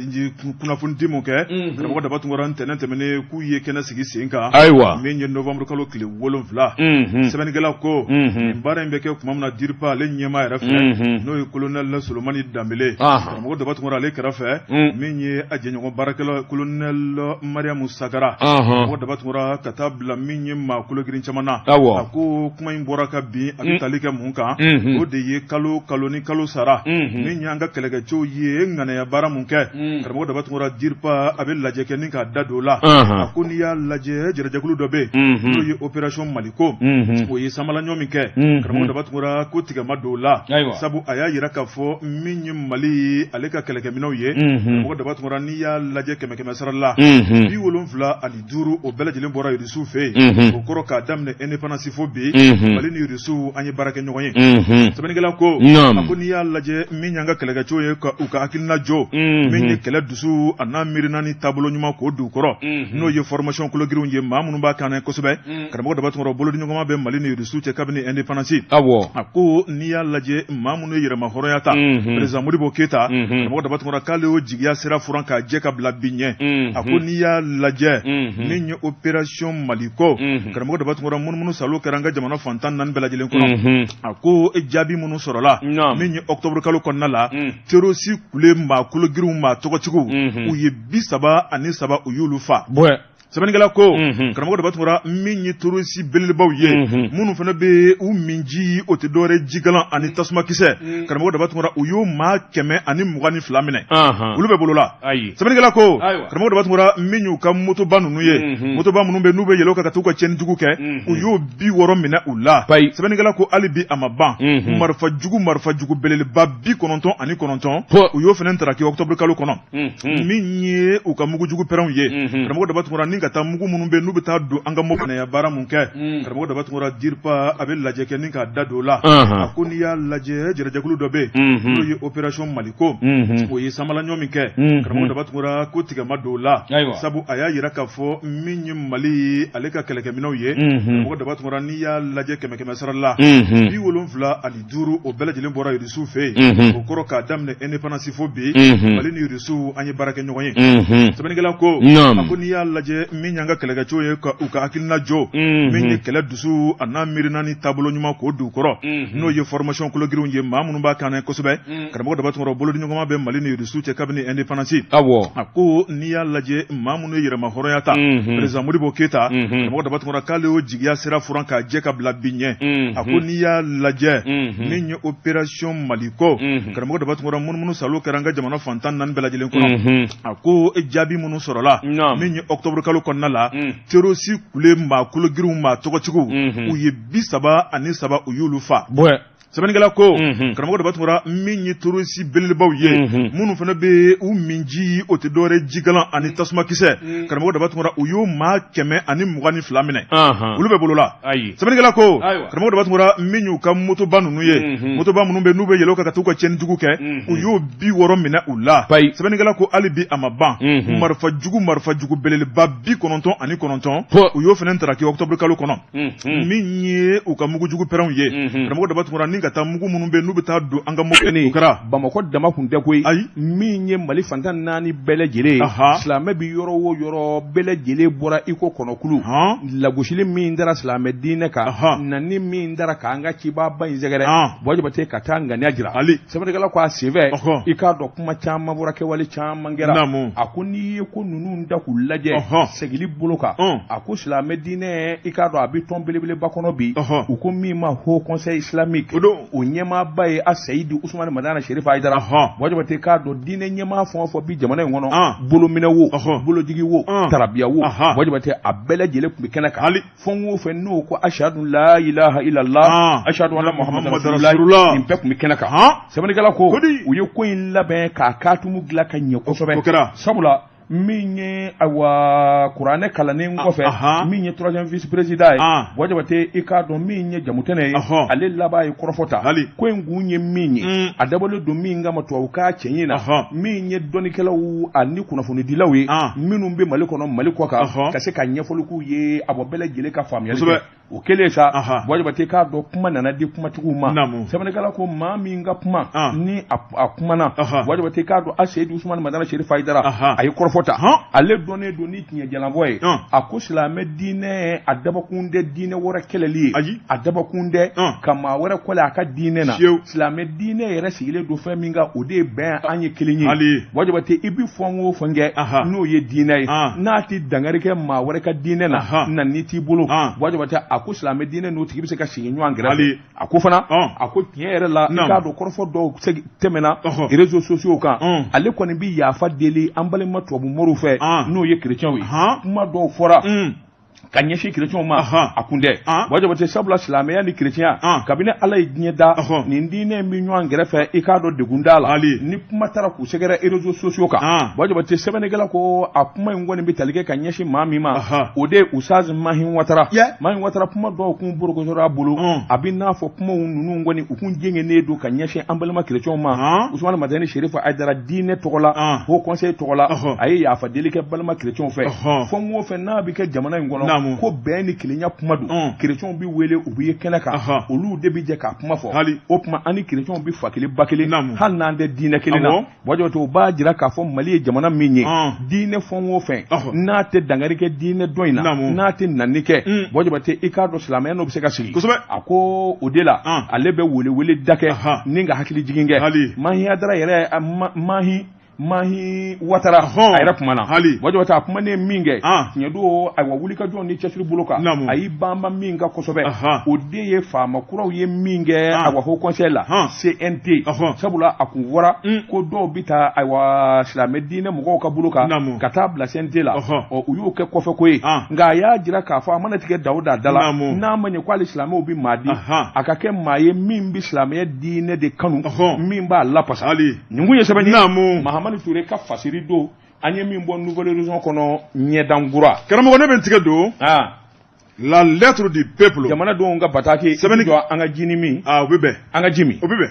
kunnafoni di mun kɛ karamɔgɔ Dabatungura ntɛnɛn tɛmɛnen k'u ye kɛnɛ sigi sen kan ayiwa min ye novembre kalo tile 7 sɛbɛnnikɛla ko nin baara in bɛ kɛ tuma min na DIRPA ale ɲɛmaa yɛrɛ fɛ n'o ye colonel Solomani Dambele karamɔgɔ Dabatungura ale kɛrɛfɛ min ye a jɛɲɔgɔn baarakɛla colonel Mariamu Sagara mɔgɔ Dabatungura ka taa bila min ye maa kulo girin caman na a ko kuma in bɔra ka bin a bɛ tali kɛ mun kan o de ye kalo ni kalo sara min y'an ka kɛlɛkɛcɛw ye ŋanaya baara mun kɛ karamɔgɔ Dabatungura DIRPA a bɛ lajɛ kɛ ni k'a da don o la a ko n'i y'a lajɛ jɛrɛjɛkulu dɔ bɛ yen n'o ye opération Maliko o ye samalaɲɔ min kɛ karamɔgɔ Dabatungura ko tigɛma don o la sabu a y'a yira k'a fɔ min ye Mali ale ka kɛlɛkɛminɛw ye karamɔgɔ Dabatungura n'i y'a lajɛ 100 sara la 75 o bɛɛ lajɛlen bɔra Irisiw fɛ yen o kɔrɔ k'a daminɛ indépendance fo bi Mali ni Irisiw an ye baara kɛ ɲɔgɔn ye sɛbɛnnikɛla ko a ko n'i y'a lajɛ min y'an ka kɛlɛkɛcɛw ye u ka hakilina jɔ min ye kɛlɛ dusu a n'a miirina ni taabolo ɲuman k'o don u kɔrɔ n'o ye formation kologirinw ye maa minnu b'a kan kosɛbɛ karamɔgɔ Dabatungura bolodiɲɔgɔnma bɛ Mali ni Irisiw cɛ kabini indépendance a ko n'i y'a lajɛ maa minnu ye yɛrɛma hɔrɔnya ta président Modibo Keita karamɔgɔ Dabatungura k'ale y'o jigiya sira furan k'a jɛ ka bila bi ɲɛ a ko n'i y'a lajɛ min ye opération Maliko karamɔgɔ Dabatungura munumunu salo kɛra an ka jamana fantan 4 bɛɛ lajɛlen kɔnɔ a ko jaabi minnu sɔrɔla min ye octobre kalo kɔnɔna la terroriste kule maa kulogirinw maa tɔgɔtigiw u ye 37 u y'olu fa sɛbɛnnikɛla ko karamɔgɔ Dabatungura min ye terroriste belebelebaw ye minnu fana bɛ u min ji o tɛ dɔwɛrɛ jigalan ani tasumakisɛ karamɔgɔ Dabatungura u y'o maa 122 minɛ olu bɛ bolola sɛbɛnnikɛla ko karamɔgɔ Dabatungura min y'u ka motoba ninnu ye motoba minnu bɛ n'u bɛ yɛlɛ ka taa u ka tiɲɛnijugu kɛ u y'o 60 minɛ u la sɛbɛnnikɛla ko hali bi a ma ban marifa jugu belebeleba 99 u y'o fana ntaraki octobre kalo kɔnɔ min ye u ka mugujugu pɛrɛnw ye karamɔgɔ Dabatungura ni ka taa mugu minnu bɛ n'u bɛ taa don an ka mɔgɔnaya baara mun kɛ karamɔgɔ Dabatungura DIRPA a bɛ lajɛ kɛ ni k'a da don o la a ko n'i y'a lajɛ jɛrɛjɛkulu dɔ bɛ yen n'o ye opération Maliko o ye samalaɲɔ min kɛ karamɔgɔ Dabatungura ko tigɛma don o la sabu a y'a yira k'a fɔ min ye Mali ale ka kɛlɛkɛminɛw ye karamɔgɔ Dabatungura n'i y'a lajɛ 100 sara la 75 o bɛɛ lajɛlen bɔra Irisiw fɛ yen o kɔrɔ k'a daminɛ indépendance fo bi Mali ni Irisiw an ye baara kɛ ɲɔgɔn ye sɛbɛnnikɛla ko a ko n'i y'a lajɛ min y'an ka kɛlɛkɛcɛw ye u ka hakilina jɔ min ye kɛlɛ dusu a n'a miirina ni taabolo ɲuman k'o don u kɔrɔ n'o ye formation kologirinw ye maa minnu b'a kan kosɛbɛ karamɔgɔ Dabatungura bolodiɲɔgɔnma bɛ Mali ni Irisiw cɛ kabini indépendance a ko n'i y'a lajɛ maa minnu ye yɛrɛma hɔrɔnya ta président Modibo Keita karamɔgɔ Dabatungura k'ale y'o jigiya sira furan k'a jɛ ka bila bi ɲɛ a ko n'i y'a lajɛ min ye opération Maliko karamɔgɔ Dabatungura munumunu salo kɛra an ka jamana fantan 4 bɛɛ lajɛlen kɔnɔ a ko jaabi minnu sɔrɔla min ye octobre kalo kɔnɔna la terroriste kule maa kulogirinw maa tɔgɔtigiw u ye 37 u y'olu fa sɛbɛnnikɛla ko karamɔgɔ Dabatungura min ye terroriste belebelebaw ye minnu fana bɛ u min ji o tɛ dɔwɛrɛ jigalan ani tasumakisɛ karamɔgɔ Dabatungura u y'o maa 122 minɛ olu bɛ bolola sɛbɛnnikɛla ko karamɔgɔ Dabatungura min y'u ka motoba ninnu ye motoba minnu bɛ n'u bɛ yɛlɛ ka taa u ka tiɲɛnijugu kɛ u y'o 60 minɛ u la sɛbɛnnikɛla ko hali bi a ma ban marifa jugu belebeleba 99 u y'o fana ntaraki octobre kalo kɔnɔ min ye u ka mugujugu pɛrɛnw ye karamɔgɔ Dabatungura ni ka taa mugu minnu bɛ n'u bɛ taa don an ka mɔgɔni kɛra Bamakɔ dama kun tɛ koyi min ye Mali fantan 4 bɛɛ lajɛlen silamɛ bi yɔrɔ o yɔrɔ bɛɛ lajɛlen bɔra iko kɔnɔkulu lagosili min dara silamɛ diinɛ kan nani min dara k'an ka cibaba in sɛgɛrɛ Jabate ka taa ŋaniya jira sɛbɛnnikɛla ko a senfɛ i k'a dɔn kuma caman bɔra kɛwale caman kɛra a ko n'i ye ko ninnu da k'u lajɛ segili bolo kan a ko silamɛ diinɛ i k'a dɔn a bɛ tɔn belebeleba kɔnɔ bi u ko min ma Haut Conseil Islamique o ɲɛmaaba ye a Seyidi Usmani Madana Sherif Haidara Jabate k'a dɔn diinɛ ɲɛmaa fɛn o fɛn bi jamana in kɔnɔ bolominɛ wo bolojigi wo tarabiya wo Jabate a bɛɛ lajɛlen tun bɛ kɛnɛ kan fɛn o fɛn n'o ko ashhadu la ilaha illallah ashhadu anna muhammadan rasulullah nin bɛɛ tun bɛ kɛnɛ kan sɛbɛnnikɛla ko u ye ko in labɛn k'a kaatumu dilan ka ɲɛ kosɛbɛ sabula min ye awa kuranɛ kalannen kɔfɛ min ye 3e vice président ye wajabate i k'a dɔn min ye jamutɛnɛ ye ale laban ye kɔrɔfɔta ko in kun ye min ye a dabɔlen don min kama tubabu k'a cɛɲi na min ye dɔnnikɛlaw ani kunnafonidilaw ye minnu bɛ Mali kɔnɔ Mali kɔ kan ka se ka ɲɛfɔli k'u ye a bɔ bɛɛ lajɛlen ka faamuyali kɛ o kɛlen sa wajabate k'a dɔn kuma nana di kumatigiw ma sɛbɛnnikɛla ko maa min ka kuma ni a kumana wajabate k'a dɔn a Seydi Usumani Madana Sherifa Haidara a ye kɔrɔfɔta ale dɔnnen don ni tiɲɛ jalabɔ ye a ko silamɛ diinɛ a dabakun tɛ diinɛ wɛrɛ kɛlɛli ye a dabakun tɛ ka maa wɛrɛ kɔlɛ a ka diinɛ na silamɛ diinɛ yɛrɛ sigilen don fɛn min kan o de ye bɛn an ye kelen ye wajabate i bi fɛn o fɛn kɛ n'o ye diinɛ ye n'a ti dangari kɛ maa wɛrɛ ka diinɛ na na ni t'i bolo wajabate a ko silamɛ diinɛ n'o tigi bɛ se ka sigi ɲɔgɔn kɛrɛfɛ a ko fana a ko tiɲɛ yɛrɛ la i k'a dɔn kɔrɔfɔ dɔw tɛmɛna réseaux sociaux kan ale kɔni bi yafa deli an balima tubabu mɔriw fɛ n'o ye chrétiens ye kuma dɔw fɔra ka ɲɛsin chrétiens ma a kun tɛ wajabate sabula silamɛya ni chrétien kabini Ala ye diɲɛ da nin diinɛ min ɲɔgɔn kɛrɛfɛ i k'a dɔn degun t'a la ni kuma taara k'u sɛgɛrɛ réseaux sociaux kan wajabate sɛbɛnnikɛla ko a kuma in kɔni bɛ tali kɛ ka ɲɛsin maa min ma o de ye Usazi Mahin Watara Mahin Watara kuma dɔw kun borokosɔra a bolo a bɛ n'a fɔ kumaw ninnu kɔni u kun jɛngɛnnen don ka ɲɛsin an balima chrétiens ma Usumani Madani Sherifa Haidara diinɛ tɔgɔ la Haut Conseil tɔgɔ la a ye yafa deli kɛ balima chrétiens fɛ fɛn o fɛn n'a bɛ kɛ jamana in kɔnɔ ko bɛn ni kelenya kuma don chrétiens bi wele u bi ye kɛnɛ kan olu de bi jɛ ka kuma fɔ o kuma ani chrétiens bi fa kelen ba kelen hali n'an tɛ diinɛ kelen na wajabate o b'a jira k'a fɔ Mali ye jamana min ye diinɛ fɛn o fɛn n'a tɛ dangari kɛ diinɛ dɔ in na n'a tɛ nani kɛ wajabate i k'a dɔn silamɛya n'o bɛ se ka sigi a ko o de la ale bɛ wele da kɛ ni ka hakili jigin kɛ Mahin Haidara yɛrɛ Mahin Watara a yɛrɛ kumana wajabate a kumanen min kɛ tiɲɛ don ayiwa wulikajɔ ni cɛsiri bolo kan a y'i banban min kan kosɛbɛ o de ye faama kuraw ye min kɛ ayiwa Haut Conseil la CNT sabula a kun fɔra ko dɔw bi taa ayiwa silamɛ diinɛ mɔgɔw ka bolo kan ka taa bila CNT la u y'o kɛ kɔfɛ ko ye nka a y'a jira k'a fɔ a mana tigɛ Dawuda da la n'a ma ɲɛ k'ale silamɛw bi maa di a ka kɛ maa ye min bi silamɛya diinɛ de kanu min b'a lapasa nin kun ye sɛbɛn ye Mahamani Ture ka fasiri don an ye min bɔ Nouvelle Horizon kɔnɔ ɲɛdangura karamɔgɔ ne bɛ n tigɛ don la lettre du peuple jamana denw ka bataki sɛbɛnni jɔ an ka ji ni min o bɛ bɛn an ka ji min o bɛ bɛn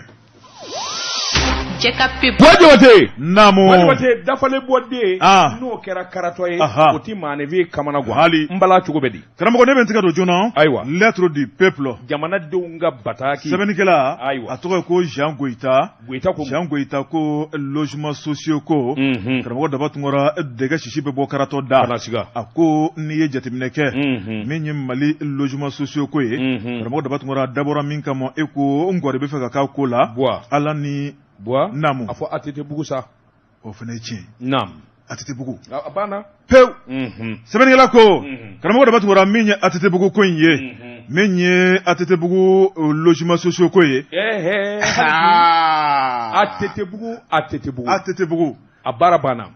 wajabate naamu wajabate dafale bɔden n'o kɛra karatɔ ye o ti maanifi kamana gan n bala cogo bɛ di karamɔgɔ ne bɛ n tigɛ don joona ayiwa lettre du peuple jamanadenw ka bataki sɛbɛnnikɛla ayiwa a tɔgɔ ye ko Jean Goyita ko Jean Goyita ko logement sociaux ko karamɔgɔ Daba Tunkara dɛgɛ sisi bɛ bɔ karatɔ da a ko n'i ye jateminɛ kɛ min ye Mali logement sociaux ko ye karamɔgɔ Daba Tunkara dabɔra min kama e ko n kɔni bɛ fɛ ka k'a ko la Ala ni naamu a fɔ ATT bugu sa o fana ye tiɲɛ naamu ATT bugu a banna pewu sɛbɛnnikɛla ko karamɔgɔ Daba Tunkara min ye ATT bugu ko in ye min ye ATT bugu logement sociaux ko ye ATT bugu a baara banna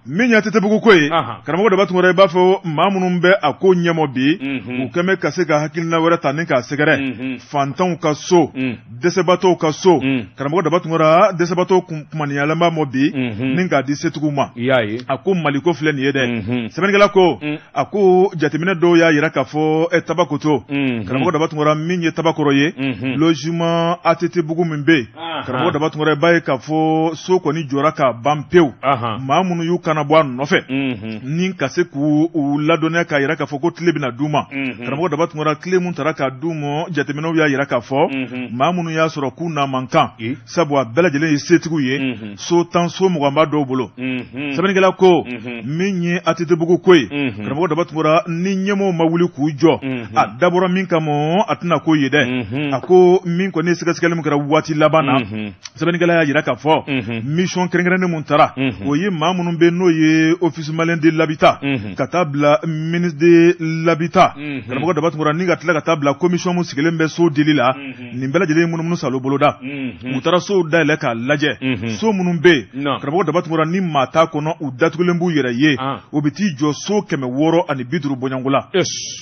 min ye ATT bugu ko ye karamɔgɔ Daba Tunkara i b'a fɔ maa minnu bɛ a ko ɲɛmɔ bi u kɛn bɛ ka se ka hakilina wɛrɛ ta ni k'a sɛgɛrɛ fantanw ka so dɛsɛbatɔw ka so karamɔgɔ Daba Tunkara dɛsɛbatɔw kumaniyalama mɔ bi ni k'a di setigiw ma a ko Mali ko filɛ nin ye dɛ sɛbɛnnikɛla ko a ko jateminɛ dɔw y'a yira k'a fɔ tabakoto karamɔgɔ Daba Tunkara min ye tabakɔrɔ ye logement ATT bugu min bɛ yen karamɔgɔ Daba Tunkara i b'a ye k'a fɔ so kɔni jɔra ka ban pewu maa minnu y'u kana bɔ a nɔfɛ ni ka se k'u ladɔnniya k'a yira k'a fɔ ko tile bɛna d'u ma karamɔgɔ Daba Tunkara tile mun taara k'a d'u ma jateminɛw y'a yira k'a fɔ maa minnu y'a sɔrɔ k'u na man kan sabu a bɛɛ lajɛlen ye setigiw ye so 10 so 20 b'a dɔw bolo sɛbɛnnikɛla ko min ye ATT bugu ko ye karamɔgɔ Daba Tunkara ni ɲɛmɔgɔw ma wuli k'u jɔ a dabɔra min kama a tɛna ko ye dɛ a ko min kɔni ye sɛgɛsɛgɛli min kɛra waati laban na sɛbɛnnikɛla y'a yira k'a fɔ mission kɛrɛnkɛrɛnnen mun taara o ye maa minnu bɛ n'o ye office malien de l'habitat ka taa bila ministre de l'habitat karamɔgɔ Daba Tunkara ni ka tila ka taa bila commission mun sigilen bɛ so dili la nin bɛɛ lajɛlen munumunu salo boloda u taara sow dayɛlɛ k'a lajɛ so minnu bɛ yen karamɔgɔ Daba Tunkara ni maa t'a kɔnɔ u datugulen b'u yɛrɛ ye o bɛ t'i jɔ so 650 bɔɲɔngo la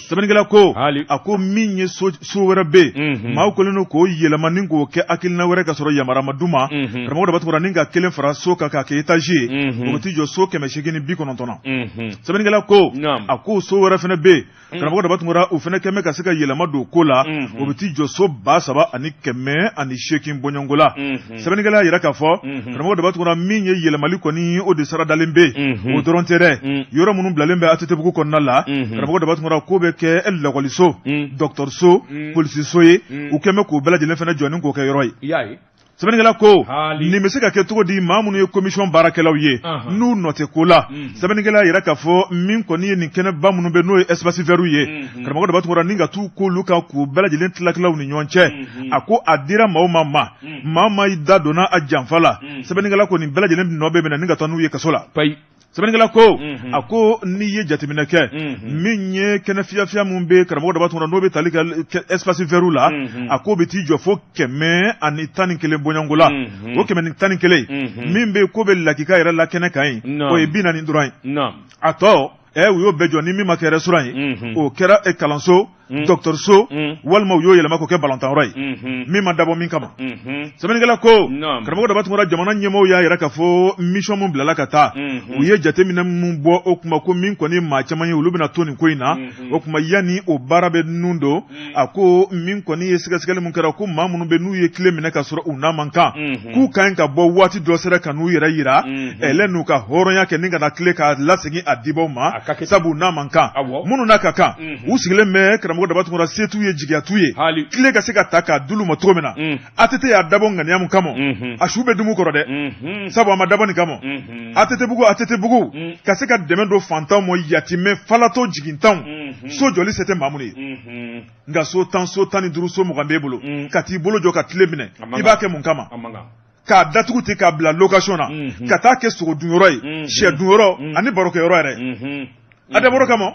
sɛbɛnnikɛla ko a ko min ye so wɛrɛ bɛ yen maaw kɛlen don k'o yɛlɛma ni k'o kɛ hakilina wɛrɛ ka sɔrɔ yamarama duma karamɔgɔ da batugura ni ka kelen fara so ka kɛ étage o bɛ t'i jɔ so 890 na sɛbɛnnikɛla ko a ko so wɛrɛ fɛnɛ bɛ yen karamɔgɔ da batugura o fɛnɛ kɛmɛ ka se ka yɛlɛma don ko la o bɛ t'i jɔ so 380 bɔɲɔngo la sɛbɛnnikɛla yɛrɛ k'a fɔ karamɔgɔ da batugura min ye yɛlɛmali kɔni o de sara dalen bɛ o dɔrɔn tɛ dɛ yɔrɔ minnu bilalen bɛ ATT-bugu kɔnɔna la karamɔgɔ da batugura ko bɛ kɛ lakɔliso dɔgɔtɔrɔso polisiso ye u kɛmɛ k'o bɛɛ lajɛlen fɛnɛ jɔ ni k'o kɛ yɔrɔ ye sɛbɛnnikɛla ko nin bɛ se ka kɛ cogo di maa minnu ye commission baarakɛlaw ye n'u nɔ tɛ ko la sɛbɛnnikɛla yɛrɛ k'a fɔ min kɔni ye nin kɛnɛba minnu bɛ n'o ye espace vert ye karamɔgɔ da batugura ni ka t'u k'olu kan k'u bɛɛ lajɛlen tilakilaw ni ɲɔgɔn cɛ a ko a dira maa o maa ma i da donna a janfa la sɛbɛnnikɛla ko nin bɛɛ lajɛlen nɔ bɛ minɛ ni ka taa n'u ye kaso la sɛbɛnnikɛla ko a ko n'i ye jateminɛ kɛ min ye kɛnɛ fiyafiya min bɛ karamɔgɔ da batugura n'o bɛ tali kɛ espace vert la a ko bɛ t'i jɔ fo 111 bɔɲɔngo la o 111 min bɛ ko bɛ lakika yɛrɛ la kɛnɛ kan yen o ye 40 dɔrɔn ye a tɔ u y'o bɛɛ jɔ ni min ma kɛ restaurant ye o kɛra kalanso dɔgɔtɔrɔso walima u y'o yɛlɛma k'o kɛ balontan ye min ma dabɔ min kama sɛbɛnnikɛla ko karamɔgɔ da batugura jamana ɲɛmɔgɔw y'a yɛrɛ k'a fɔ mission min bilala ka taa u ye jateminɛ min bɔ o kuma ko min kɔni maa caman ye olu bɛna to nin ko in na o kuma yanni o baara bɛ nun don a ko min kɔni ye sɛgɛsɛgɛli min kɛra ko maa minnu bɛ n'u ye tile minɛ ka sɔrɔ u n'a man kan k'u ka ɲi ka bɔ waati dɔ sera ka n'u yɛrɛ yira ɛlɛ n'u ka hɔrɔnya kɛ ni ka na tile ka lasegin a dibaw ma sabu n'a man kan minnu n'a ka kan u sigilen bɛ karamɔgɔ da batugura se t'u ye jigiya t'u ye tile ka se ka ta k'a dulu ma cogo min na ATT y'a dabɔ ŋaniya min kama a su bɛ dumu kɔrɔ dɛ sabu a ma dabɔ nin kama ATT-bugu ka se ka dɛmɛ don fantanw ma yatimɛ falatɔ jigintanw so jɔli se tɛ maa minnu ye nka so 10 so 15 so 20 b'e bolo ka t'i bolo jɔ ka tile minɛ i b'a kɛ mun kama k'a datugu ten k'a bila location na ka taa kɛ sogo dunyɔrɔ ye sɛ dunyɔrɔ ani barokɛyɔrɔ yɛrɛ a dabɔra kama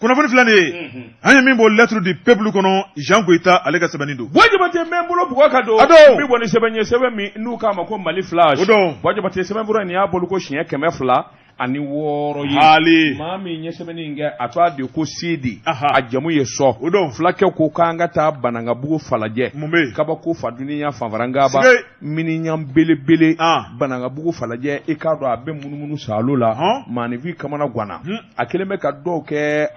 kunnafoni filɛ nin ye an ye min bɔ lettre du peuple kɔnɔ Jean Goyita ale ka sɛbɛnni don Bɔjabate n bolo bugɔ ka don bi bɔ ni sɛbɛn ye sɛbɛn min n'u k'a ma ko Mali flash Bɔjabate sɛbɛn bɔra nin y'a bolo ko siɲɛ 200 ani 6 ye maa min ye sɛbɛnni in kɛ a t'a de ko Sidi a jamu ye sɔ fulakɛ ko k'an ka taa Banangabugu falajɛ kabako faduniya fanfarangaba miniɲan belebele Banangabugu falajɛ i k'a dɔn a bɛ munumunu salo la maanifin kamana ganna a kelen bɛ ka dɔw kɛ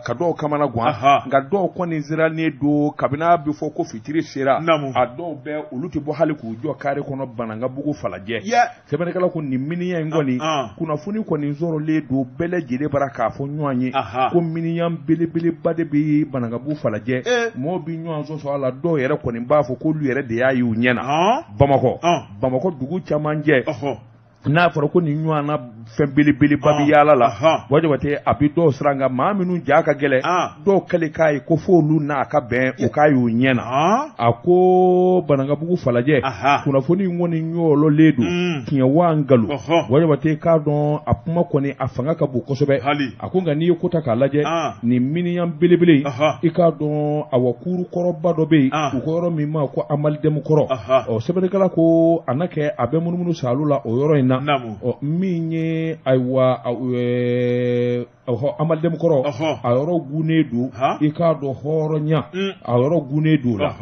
ka dɔw kamana gan nka dɔw kɔni sirannen don kabini a bɛ fɔ ko fitiri sera a dɔw bɛ olu tɛ bɔ hali k'u jɔ kare kɔnɔ Banangabugu falajɛ sɛbɛnnikɛla ko nin miniɲan in kɔni kunnafoni kɔni sɔrɔlen don bɛɛ lajɛlen bara k'a fɔ ɲɔgɔn ye ko miniɲan belebeleba de bɛ Banangabugu falajɛ mɔgɔw bɛ ɲɔgɔn sɔsɔ a la dɔw yɛrɛ kɔni b'a fɔ k'olu yɛrɛ de y'a ye u ɲɛna Bamakɔ dugu caman jɛ n'a fɔra ko nin ɲɔgɔnna fɛn belebeleba bɛ yaala la Bɔjabate a bɛ dɔw siran nka maa minnu ja ka gɛlɛn dɔw kɛlen k'a ye ko f'olu n'a ka bɛn o k'a y'u ɲɛna a ko Banangabugu falajɛ kunnafoni in kɔni ɲɔgɔnlen don tiɲɛ waa nkalon Bɔjabate k'a dɔn a kuma kɔni a fanga ka bon kosɛbɛ a ko nka n'i ye ko ta k'a lajɛ nin miniɲan belebele i k'a dɔn awa kuuru kɔrɔba dɔ bɛ yen u ko yɔrɔ min ma ko Amalidɛmu kɔrɔ sɛbɛnnikɛla ko a na kɛ a bɛ munumunu salo la o yɔrɔ in min ye ayiwa Amalidɛmu kɔrɔ a yɔrɔ gunnen don i k'a dɔn hɔrɔnya a yɔrɔ gunnen don la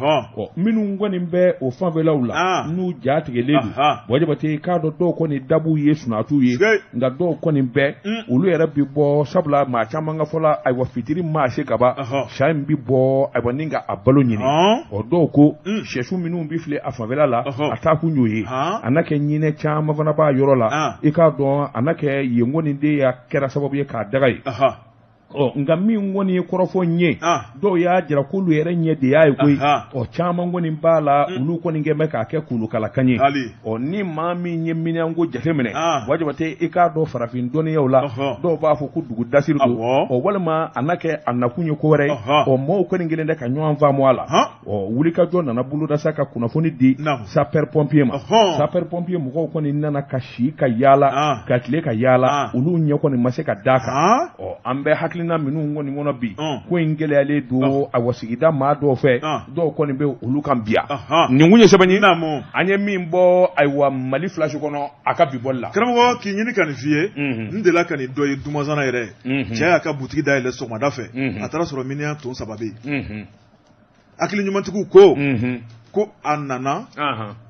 minnu kɔni bɛ o fanfɛlaw la n'u ja tigɛlen don Bɔjabate i k'a dɔn dɔw kɔni dabu ye sunatu ye nka dɔw kɔni bɛ olu yɛrɛ bɛ bɔ sabula maa caman ka fɔ la ayiwa fitiri maa se kaba sɛ in bɛ bɔ ayiwa ni ka a balo ɲini dɔw ko sɛsu minnu bɛ filɛ a fanfɛla la a taa kun y'o ye a na kɛ ɲinɛ caman fana b'a yɔrɔ la i k'a dɔn a na kɛ yen kɔni de y'a kɛra sababu ye k'a daga ye nka min kɔni ye kɔrɔfɔ n ye dɔw y'a jira k'olu yɛrɛ ɲɛ de y'a ye koyi caman kɔni b'a la olu kɔni kɛ bɛ k'a kɛ kulukalakan ye ni maa min ye minɛnko jateminɛ Bɔjabate i k'a dɔn farafin dɔnniyaw la dɔw b'a fɔ ko dugu dasiri don walima a na kɛ a nakun ye ko wɛrɛ mɔɔw kɔni kelen tɛ ka ɲɔgɔn faamu a la wulikajɔ nana bolodasa ka kunnafoni di sapeur pompier ma sapeur pompier mɔgɔw kɔni nana ka si ka yaala ka tile ka yaala olu ɲɛ kɔni ma se ka d'a kan an bɛ hakilina minnu kɔni kɔnɔ bi ko in gɛlɛyalen don a wasigida maa dɔw fɛ dɔw kɔni bɛ olu kan biya nin kun ye sɛbɛn ye an ye min bɔ ayiwa Mali flash kɔnɔ a ka bi bɔli la karamɔgɔ k'i ɲini ka nin f'i ye n delila ka nin dɔ ye Dumazana yɛrɛ cɛ y'a ka butigi dayɛlɛ sɔgɔmada fɛ a taara sɔrɔ miniɲan ton 3 bɛ yen hakili ɲumantigiw ko ko a nana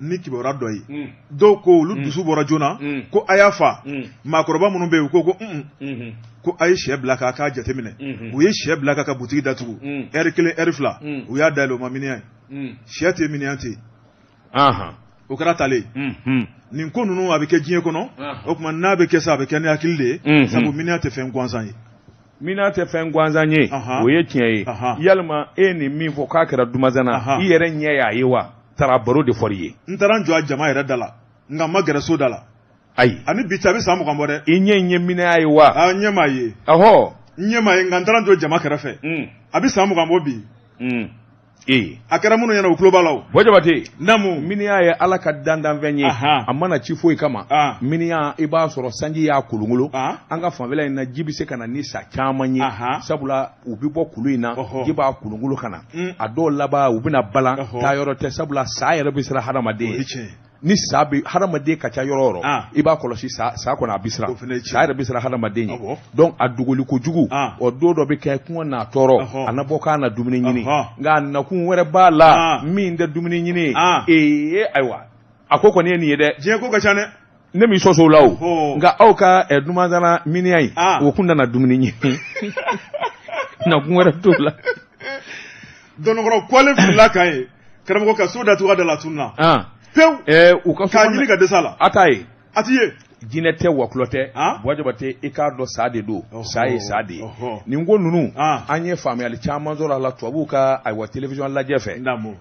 ni kibaruya dɔ ye dɔw ko olu dusu bɔra joona ko a y'a fa maakɔrɔba minnu bɛ yen u ko a ye sɛ bila k'a jateminɛ u ye sɛ bila k'a ka butigi datugu ɛri kelen ɛri fila u y'a dayɛlɛ o ma miniya ye sɛ tɛ miniya tɛ o kɛra talen nin ko ninnu a bɛ kɛ diɲɛ kɔnɔ o tuma n'a bɛ kɛ sa a bɛ kɛ ni hakili de ye sabu miniya tɛ fɛn gansan ye. Mina tɛ fɛn gansan ye o ye tiɲɛ ye yalima e ni min fɔ k'a kɛra dumazana i yɛrɛ ɲɛ y'a ye wa taara baro de fɔri ye. n taara n jɔ a jama yɛrɛ da la nka n ma gɛrɛ so da la. ayi ani bi cɛ a bɛ san 20 bɔ dɛ. i ɲɛ in ye minɛ ye wa. a ɲɛ m'a ye. ɔhɔ n ɲɛ m'a ye nka n taara n jɔ jama kɛrɛfɛ a bɛ san 20 bɔ bi. a kɛra minnu ɲɛna u tulo b'a la o. Bɔ Jabate. Naamu. Miniya ye Ala ka dandanfɛn ye a mana ci foyi kama miniya i b'a sɔrɔ sanji y'a kolongolo an ka fanfɛla in na ji bɛ se ka na ni sa caman ye sabula u bɛ bɔ kulu in na ji b'a kolongolo ka na a dɔw laban u bɛna balan taa yɔrɔ tɛ sabula sa yɛrɛ bɛ siran hadamaden ye ni sa bɛ hadamaden ka ca yɔrɔ o yɔrɔ i b'a kɔlɔsi sa kɔnɔ a bɛ siran sa yɛrɛ bɛ siran hadamaden ye donc a dogoli kojugu o don dɔ bɛ kɛ kɔngɔ n'a tɔɔrɔ a na bɔ k'a na dumuni ɲini nka a nakun wɛrɛ b'a la min tɛ dumuni ɲini ayiwa a ko kɔni ye nin ye dɛ diɲɛ ko ka ca dɛ ne m'i sɔsɔ o la o nka aw ka dumazana miniya in o kun nana dumuni ɲini nakun wɛrɛ t'o la dɔnnikɔrɔ kɔlen filila kan ye karamɔgɔ ka so datugu a da la tun na pewu u ka k'a ɲini ka dɛsɛ a la a t'a ye a t'i ye jinɛ tɛ wakulɔ tɛ Bɔ Jabate i k'a dɔn sa de don sa ye sa de ye nin ko ninnu an ye faamuyali caman sɔrɔ a la tubabuw ka ayiwa télévision lajɛ fɛ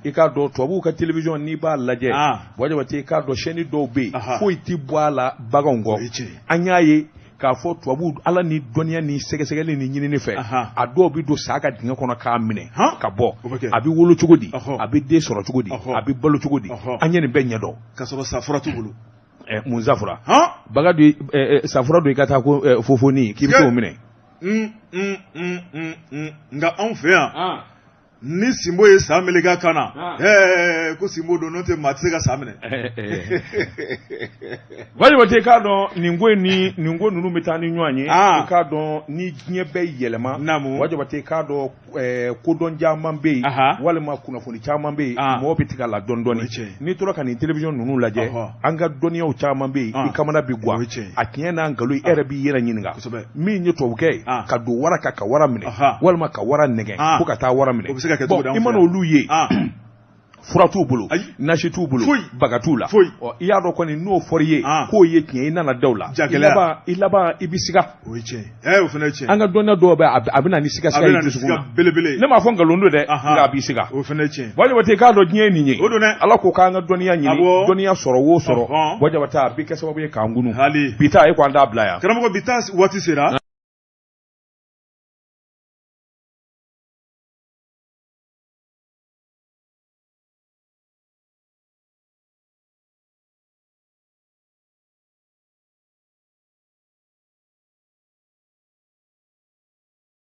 i k'a dɔn tubabuw ka télévision n'i b'a lajɛ Bɔ Jabate i k'a dɔn chaîne dɔw bɛ yen foyi tɛ bɔ a la baganw kɔ an y'a ye k'a fɔ tubabuw ala ni dɔnniya ni sɛgɛsɛgɛli ni ɲinini fɛ a dɔw bɛ don sa ka dingɛ kɔnɔ k'a minɛ ka bɔ a bɛ wolo cogo di a bɛ den sɔrɔ cogo di a bɛ balo cogo di an ye nin bɛɛ ɲɛdɔn k'a sɔrɔ safura t'u bolo mun safura baga safura don i ka taa ko fofoni k'i bɛ t'o minɛ nka anw fɛ yan ni Simbo ye sa meleka kan na ko Simbo don n'o tɛ maa tɛ se ka sa minɛ Bɔ Jabate k'a dɔn nin ko ninnu bɛ taa ni ɲɔgɔn ye i k'a dɔn ni diɲɛ bɛ yɛlɛma Bɔ Jabate k'a dɔn kodɔn caman bɛ yen walima kunnafoni caman bɛ yen mɔgɔw bɛ tigɛ a la dɔɔni dɔɔni n'i tora ka nin télévision ninnu lajɛ an ka dɔnniyaw caman bɛ yen i kamana bɛ guwa a tiɲɛ n'a nkalon i yɛrɛ b'i yɛrɛ ɲininka min ye tubabukɛ ye ka don wara kan ka wara minɛ walima ka wara nɛgɛ fo ka taa wara minɛ i mana olu ye fura t'u bolo nasi t'u bolo baga t'u la i y'a dɔn kɔni n'o fɔri ye k'o ye tiɲɛ i nana daw la i laban i bɛ siga o ye tiɲɛ o fana ye tiɲɛ an ka dɔnniya dɔw bɛ a bɛ na ni siga ye dusukun na belebele ne m'a fɔ nkalon don dɛ nka a b'i siga o fana ye tiɲɛ Bɔ Jabate k'a dɔn diɲɛ ye nin ye o don dɛ Ala ko k'an ka dɔnniya ɲini dɔnniya sɔrɔ o sɔrɔ Bɔ Jabate a bɛ kɛ sababu ye k'an gunu bi ta e ko an t'a bila yan karamɔgɔ bi ta waati sera